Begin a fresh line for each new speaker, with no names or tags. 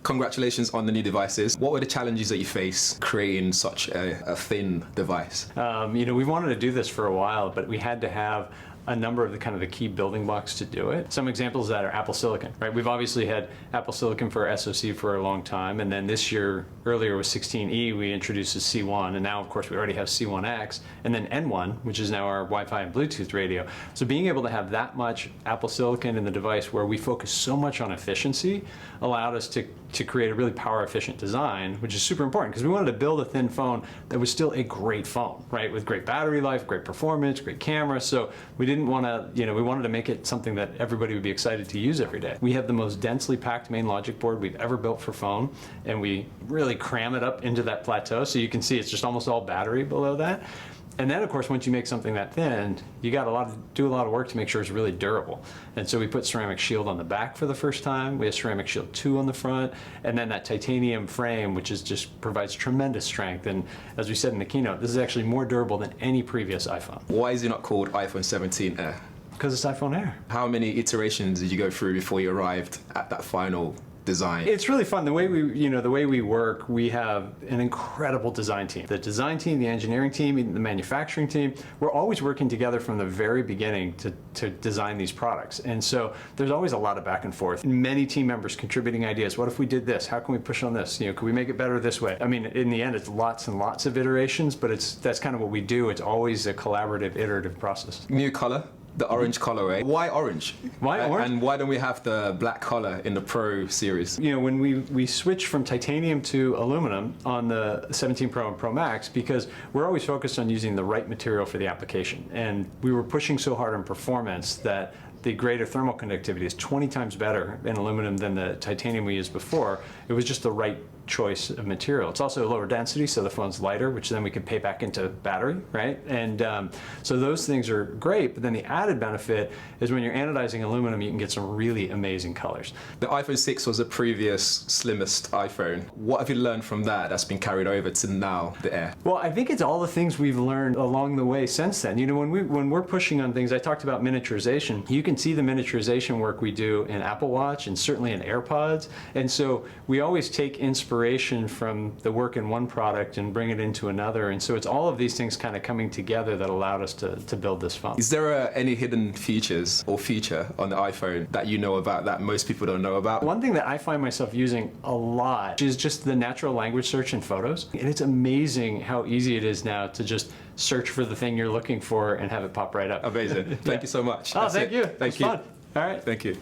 Congratulations on the new devices. What were the challenges that you face creating such a thin device?
We've wanted to do this for a while, but we had to have a number of the key building blocks to do it. Some examples of that are Apple Silicon, right? We've obviously had Apple Silicon for SoC for a long time, and then this year, earlier with 16E, we introduced the C1, and now of course we already have C1X, and then N1, which is now our Wi-Fi and Bluetooth radio. So being able to have that much Apple Silicon in the device where we focus so much on efficiency allowed us to create a really power efficient design, which is super important because we wanted to build a thin phone that was still a great phone, right? With great battery life, great performance, great camera. So we didn't want to, we wanted to make it something that everybody would be excited to use every day. We have the most densely packed main logic board we've ever built for phone, and we really cram it up into that plateau. So you can see it's just almost all battery below that. And then, of course, once you make something that thin, you got to do a lot of work to make sure it's really durable. And so we put ceramic shield on the back for the first time. We have ceramic shield 2 on the front, and then that titanium frame, which just provides tremendous strength. And as we said in the keynote, this is actually more durable than any previous iPhone.
Why is it not called iPhone 17 Air?
Because it's iPhone Air.
How many iterations did you go through before you arrived at that final design?
It's really fun. The way we work, we have an incredible design team. The design team, the engineering team, the manufacturing team, we're always working together from the very beginning to design these products. And so there's always a lot of back and forth. Many team members contributing ideas. What if we did this? How can we push on this? Could we make it better this way? I mean, in the end, it's lots and lots of iterations, but that's kind of what we do. It's always a collaborative, iterative process.
New color. The orange colorway. Why orange?
Why orange?
And why don't we have the black color in the Pro series?
When we switched from titanium to aluminum on the 17 Pro and Pro Max, because we're always focused on using the right material for the application. And we were pushing so hard on performance that the greater thermal conductivity is 20 times better in aluminum than the titanium we used before. It was just the right choice of material. It's also lower density, so the phone's lighter, which then we can pay back into battery, right? And so those things are great, but then the added benefit is when you're anodizing aluminum, you can get some really amazing colors.
The iPhone 6 was the previous slimmest iPhone. What have you learned from that that's been carried over to now, the Air?
Well, I think it's all the things we've learned along the way since then. When we're pushing on things, I talked about miniaturization. You can see the miniaturization work we do in Apple Watch and certainly in AirPods. And so we always take inspiration from the work in one product and bring it into another. And so it's all of these things kind of coming together that allowed us to build this phone.
Is there any hidden features or feature on the iPhone that you know about that most people don't know about?
One thing that I find myself using a lot is just the natural language search in photos. And it's amazing how easy it is now to just search for the thing you're looking for and have it pop right up.
Amazing. Thank you so much.
Oh, thank you.
Thank you.
Fun. All right.
Thank you.